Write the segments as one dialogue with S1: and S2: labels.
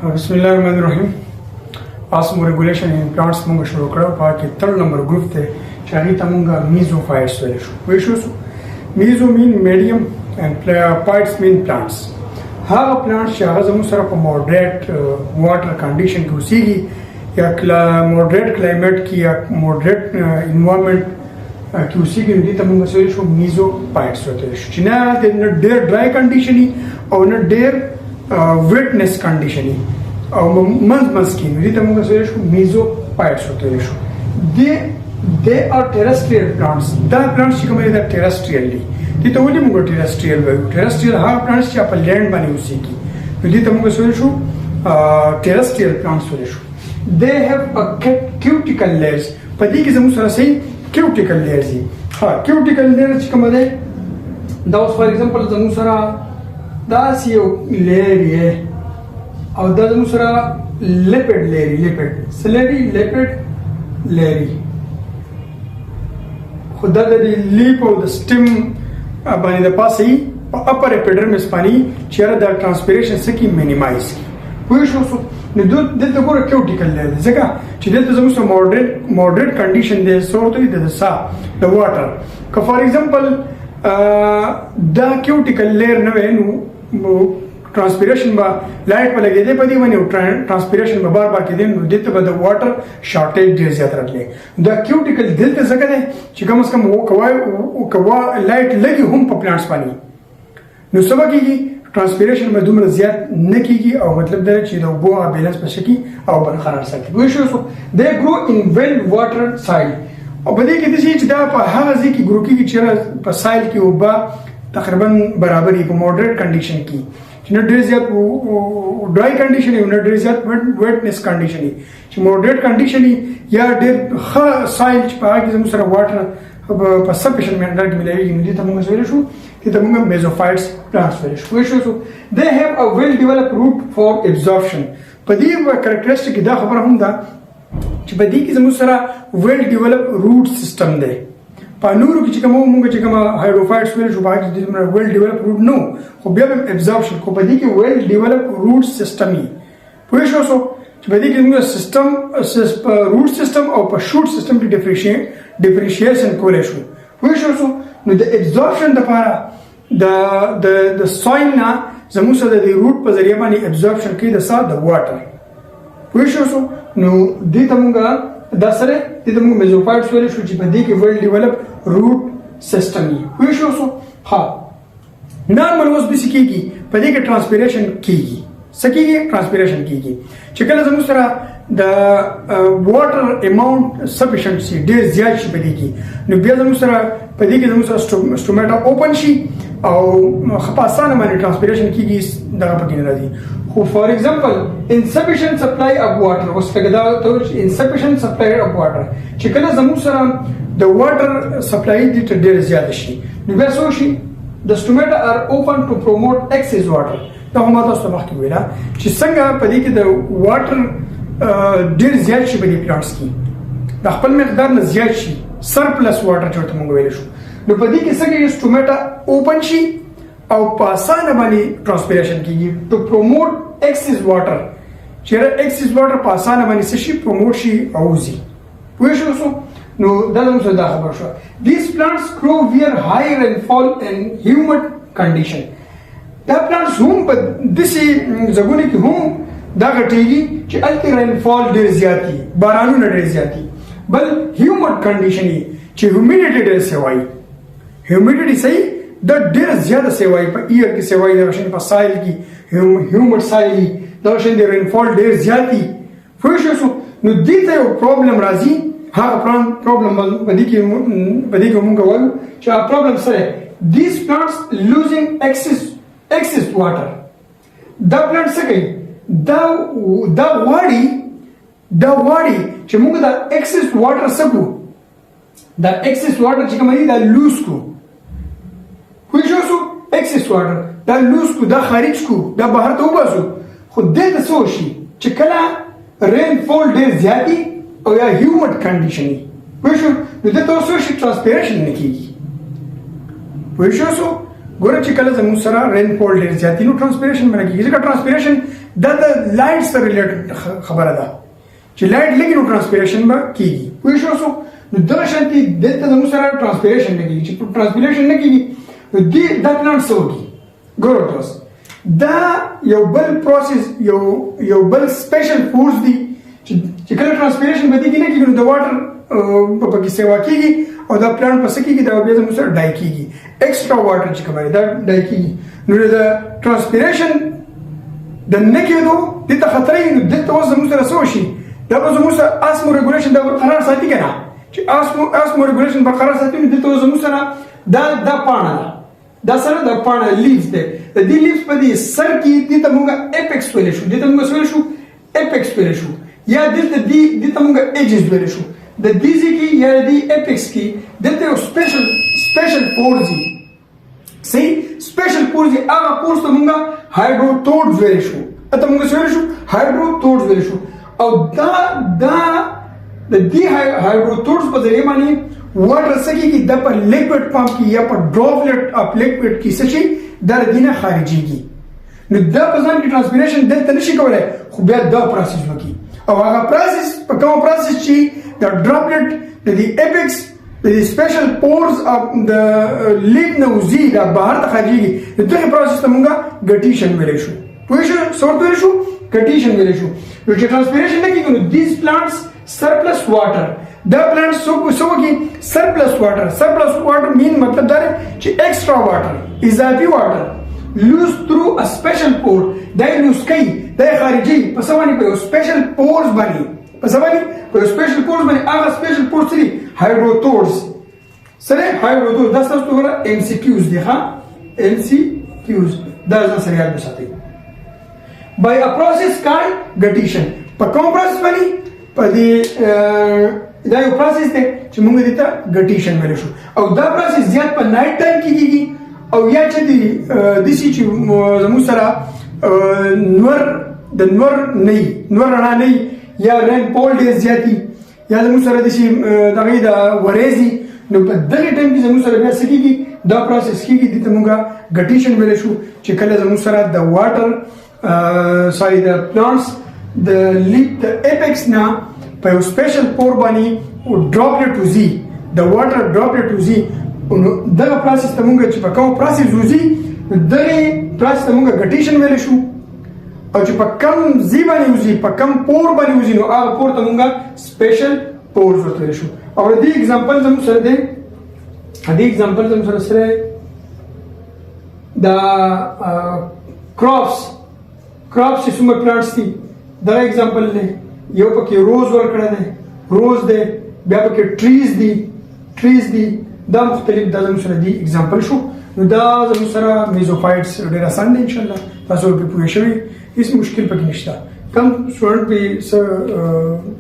S1: बिस्मिल्लाहिर्रहमानिर्रहीम Osmoregulation in plants munga shuru kara pa ke third number group the chari tamunga Mesophytes wele shu wishes meso mean medium and phytes mean plants ha plants shaga zamu sara ko moderate water condition ki usigi ya moderate climate ki ya moderate environment ki usigi ndi tamunga wele shu Mesophytes wele shu china de their dry condition or na their wetness condition او منځ کې نو دې ته موږ سره شو Mesophytes وته شو they are terrestrial plants دا plants چې کومه دا terrestrial دي دې ته ولې موږ terrestrial وایو terrestrial هغه plants چې په لینډ باندې اوسېږي نو دې ته موږ سره شو terrestrial plants وته شو they have a cuticle layers په دې کې زموږ سره سي cuticle layers دي ها cuticle layers چې کومه ده دا اوس فار ایگزامپل زموږ سره دا یو layer یې او دا زموږ سره لیپډ لري لیپډ سلری لیپډ لري خدا د لیپ او د سټیم باندې د پاسې په اپر اپیډرمس باندې چیرې د ټرانسپیریشن سکی مینیمایز کی وای شو نو دلته ګوره کیوټیکل لري ځکه چې دلته زموږ سره مودریټ کنډیشن دی سورته د سا د واټر که فار ایگزامپل دا کیوټیکل لیر نه وینو ट्रांसपिरेशन बा लाइट पे लगे दे पदी वने ट्रांसपिरेशन में बार के दिन दित बद वाटर शॉर्टेज दे ज्यादा रखले द क्यूटिकल दिल ते जगह है कि कम से कम वो कवा लाइट लगी हम पे प्लांट्स पानी नो सब की ट्रांसपिरेशन में दुमर ज्यादा न कीगी और मतलब दे कि दो बो बैलेंस पे सकी और बरकरार सकी वो so they grow in well water soil और बदे की दिसी दा पे हाजी की ग्रो की चेहरा पे साइल की उबा तकरीबन बराबर ही मॉडरेट कंडीशन की न ډېر زیات ډرای کنډیشن یو نه ډېر زیات ویټنس کنډیشن چې مودریټ کنډیشن یا ډېر ښه سایل چې په هغه کې زموږ سره واټر په سفیشنت منټر کې ملایي نو دې ته موږ ویل شو چې ته موږ Mesophytes plants ویل شو شو they have a well developed root for absorption په دې کریکټریسټیک دا خبره هم ده چې په دې کې زموږ سره well developed root system دی په نورو کې چې کومه هایډروفایټس ویل شو باندې د موږ ویل ډیولپ روټ نو خو بیا هم ابزورپشن کو پدې کې ویل ډیولپ روټ سیستم ای پوه شو چې پدې کې موږ سیستم روټ سیستم او په شوټ سیستم کې ډیفرنشیشن کولای شو پوه شو نو د ابزورپشن لپاره د سویل نه زموږ سره د روټ په ذریعہ باندې ابزورپشن کوي د سا د واټر پوه شو نو دې ته موږ دا سره د موږ Mesophytes ویل شو چې په دې کې ویل ډیولپ روټ سیستم یې وای شو ها نارمل اوس به سکیږي په دې کې ټرانسپیریشن کیږي سکیږي ټرانسپیریشن کیږي چې کله زموږ سره د واټر اماونت سفیشنسي ډیر زیات شي په دې کې نو بیا زموږ سره په دې کې زموږ سره سټوماټا اوپن شي او خپاسانه باندې ټرانسپیریشن کیږي دا پکې نه راځي خو فار ایگزامپل insufficient supply of water اوس څنګه دا ته insufficient supply of water چې کله زموږ سره د واټر سپلای د ډیر زیات شي نو بیا څه شي د stomata are open to promote excess water دا هم تاسو ته مخکې ویلا چې څنګه په دې کې د واټر ډیر زیات شي په دې پلانټس کې د خپل مقدار نه زیات شي سرپلس واټر چې موږ ویل شو نو په دې کې څنګه یو stomata اوپن شي او په اسانه باندې ټرانسپیریشن کیږي ټو پروموټ ایکسس واټر چې ایکسس واټر په اسانه باندې شي پروموټ شي او زی پوه شو نو دا موږ دا خبر شو these plants grow where high rainfall and humid condition دا plants هم په دسي ځګونه کې هم دا غټيږي چې الته rainfall ډېر زیاتی بارانونه ډېر زیاتی بل humid condition چې humidity ډېر سوي humidity صحیح د ډېر زیاته سیوای په ایر کې سیوای د شین په سایل کې هیومډ سایل د شین د رینفال ډېر زیاتی فوشو نو دې ته یو پرابلم راځي هغه پرابلم باندې کې موږ وایو چې هغه پرابلم سره these plants losing excess water دا پلانټ څه کوي دا واړي چې موږ دا excess water سکو دا excess water چې کوم دی دا لوز کو خو شو ایکسس واټر دا لوز کو دا خارج کو دا بهر ته وباسو خو دې ته څه شي چې کله رین فول ډېر زیاتی او یا هیومډ کنډیشن وي شو نو دې ته څه شي ټرانسپیریشن نه کیږي وي شو ګوره چې کله زموږ سره رین فول ډېر زیاتی نو ټرانسپیریشن باندې کیږي ځکه ټرانسپیریشن دا د لایټ سره ریلیټډ خبره ده چې لایټ لګي نو ټرانسپیریشن به کیږي. پوه شو څو نو دا شانتي دلته زموږ سره ټرانسپیریشن نه کیږي. چې ټرانسپیریشن نه کیږي نو دا پلانټ څه وکړي ګورو تاسو دا یو بل پروسس یو بل سپیشل فورس دی چې کله ټرانسپیریشن به دي نه کیږي نو د واټر په کې سیوا کیږي او دا پلانټ په سکیږي دا بیا زموږ سره ډای کیږي ایکسترا واټر چې کومه دا ډای کیږي نو د ټرانسپیریشن د نه کېدو دې ته خطرې نو دلته اوس زموږ سره څه وشي دا به زموږ سره آسمو ریګولیشن دا برقرار ساتي که نه چې آسمو ریګولیشن برقرار ساتي نو دلته اوس زموږ سره دا پاڼه ده دا سره دا پاڼه لیفز دی د دې لیفز په دې سر کې دې ته موږ اپیکس ویلی شو دې ته موږ څه ویلی شو اپیکس ویلی شو یا دلته دې ته موږ ایجز ویلی شو د دې ځای کې یا د دې اپیکس کې دلته یو سپیشل پورز دي صحیح سپیشل پورز دي هغه پورز ته موږ هایډروتورډز ویلی شو ته موږ څه ویلی شو هایډروتورډز ویلی شو او دا د دې هایډروتورډز په ذریعه باندې واټر سکیږي د په لیکوډ فارم کې یا په ډراپلیټ اف لیکوډ کې څه شي د دینه خارجيږي نو دا په ځان کې ټرانسپیریشن دلته نشي کولای خو بیا دا پروسس وکړي او هغه پروسس په کوم پروسس چې د ډراپلیټ د دې اپیکس د دې سپیشل پورز اف د لیک نو زی دا بهر ته خارجيږي دغه پروسس ته موږ ګټیشن ویل شو پوه شو سورت ویل شو ګټیشن ویل شو نو چې ټرانسپیریشن نه کیږي نو دیز پلانټس surplus water دا پلانټ سو کی surplus water mean مطلب دا چې extra water اضافي water lose through a special pore دا لوس کوي دا خارجي په سواني په special pores باندې په سواني په special pores باندې هغه special pores سری hydrotores سره hydrotores دا تاسو ته MCQs دي ها MCQs دا ځان سره یاد وساتئ by a process called guttation په کوم process باندې په دې دا یو پروسس دی چې موږ دې ته ګټیشن ویل شو او دا پروسس زیات په نایټ ټایم کې کیږي او یا چې د سې چې زموږ سره نور رڼا نه یا رین پول ډیر زیاتی یا زموږ سره د سې دغه د ورېزي نو په دغه ټایم کې زموږ سره بیا څه کیږي دا پروسس کیږي دې ته موږ ګټیشن ویل شو چې کله زموږ سره د واټر سوري د پلانټس د لیک د اپیکس نه په یو سپیشل پور باندې او ډراپلیټ وزي د واټر ډراپلیټ وزي دغه پروسس ته موږ چې په کوم پروسس وزي دغه پروسس ته موږ ګټیشن ویل شو او چې په کوم ځای باندې وزي په کوم پور باندې وزي نو هغه پور ته موږ سپیشل پور ورته ویل شو او دې ایگزامپل زموږ سره دی دې ایگزامپل زموږ سره دا کراپس چې څومره پلانټس دي دا ایگزامپل دی یو پکې روز ورکړه دی روز دی بیا پکې ټریز دي دا مختلف دا زموږ سره دی ایگزامپل شو نو دا زموږ سره میزوفایټس ډېر آسان دی انشاءالله تاسو به پوه شئ هیڅ مشکل پکې نشته کم سټوډنټ به څه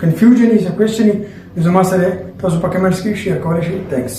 S1: کنفیوژن ای څه کوېسچن ای زما سره تاسو په کمنټس کې شیر کولای شئ تھینکس